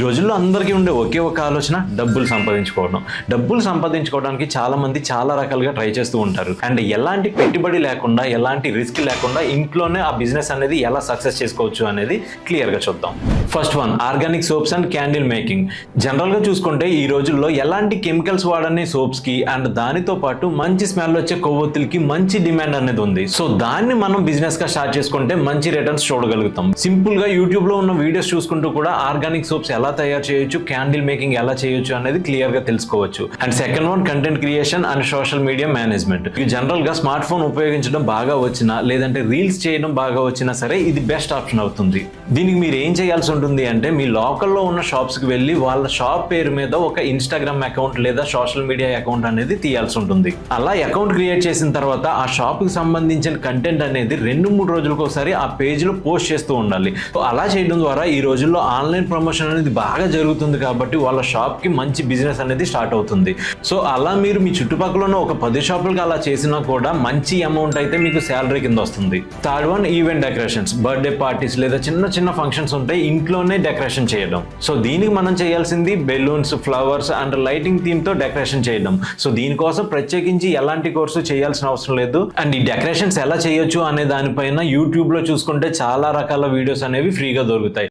రోజుల్లో అందరికీ ఉండే ఒకే ఒక ఆలోచన డబ్బులు సంపాదించుకోవడం. డబ్బులు సంపాదించుకోవడానికి చాలా మంది చాలా రకాలుగా ట్రై చేస్తూ ఉంటారు. అండ్ ఎలాంటి పెట్టుబడి లేకుండా, ఎలాంటి రిస్క్ లేకుండా ఇంట్లోనే ఆ బిజినెస్ అనేది ఎలా సక్సెస్ చేసుకోవచ్చు అనేది క్లియర్గా చూద్దాం. First one, organic soaps and candle making. జనరల్గా చూసుకుంటే ఈ రోజుల్లో ఎలాంటి కెమికల్స్ వాడని సోప్స్కి అండ్ దానితో పాటు మంచి స్మెల్ వచ్చే కొవ్వొత్తులకి మంచి డిమాండ్ అనేది ఉంది. సో దాన్ని మనం బిజినెస్గా స్టార్ట్ చేసుకుంటే మంచి రిటర్న్స్ చూడగలుగుతాం. సింపుల్గా యూట్యూబ్లో ఉన్న వీడియోస్ చూసుకుంటూ కూడా ఆర్గానిక్ సోప్స్ ఎలా తయారు చేయొచ్చు, క్యాండిల్ మేకింగ్ ఎలా చేయొచ్చు అనేది క్లియర్ గా తెలుసుకోవచ్చు. And second one, content creation and social media management. General గా స్మార్ట్ ఫోన్ ఉపయోగించడం బాగా వచ్చినా, లేదంటే రీల్స్ చేయడం బాగా వచ్చినా సరే ఇది బెస్ట్ ఆప్షన్ అవుతుంది. దీనికి మీరు ఏం చేయాల్సి ఉంటుంది అంటే, మీ లోకల్లో ఉన్న షాప్స్ కి వెళ్ళి వాళ్ళ షాప్ పేరు మీద ఒక ఇన్స్టాగ్రామ్ అకౌంట్ లేదా సోషల్ మీడియా అకౌంట్ అనేది తీయాల్సి ఉంటుంది. అలా అకౌంట్ క్రియేట్ చేసిన తర్వాత ఆ షాప్ కి సంబంధించిన కంటెంట్ అనేది 2-3 రోజులకు ఒకసారి ఆ పేజ్ లో పోస్ట్ చేస్తూ ఉండాలి. సో అలా చేయడం ద్వారా ఈ రోజుల్లో ఆన్లైన్ ప్రమోషన్ అనేది బాగా జరుగుతుంది కాబట్టి వాళ్ళ షాప్కి మంచి బిజినెస్ అనేది స్టార్ట్ అవుతుంది. సో అలా మీరు మీ చుట్టుపక్కల ఉన్న ఒక 10 షాపులకు అలా చేసినా కూడా మంచి అమౌంట్ అయితే మీకు శాలరీ కింద వస్తుంది. Third one, event decorations. Birthday parties లేదా చిన్న చిన్న ఫంక్షన్స్ ఉంటాయి, ఇంట్లోనే డెకరేషన్ చేయడం. సో దీనికి మనం చేయాల్సింది balloons, flowers and lighting theme తో డెకరేషన్ చేయడం. సో దీనికోసం ప్రత్యేకించి ఎలాంటి కోర్సు చేయాల్సిన అవసరం లేదు. అండ్ ఈ డెకరేషన్స్ ఎలా చేయొచ్చు అనే దానిపైన యూట్యూబ్ లో చూసుకుంటే చాలా రకాల వీడియోస్ అనేవి ఫ్రీగా దొరుకుతాయి.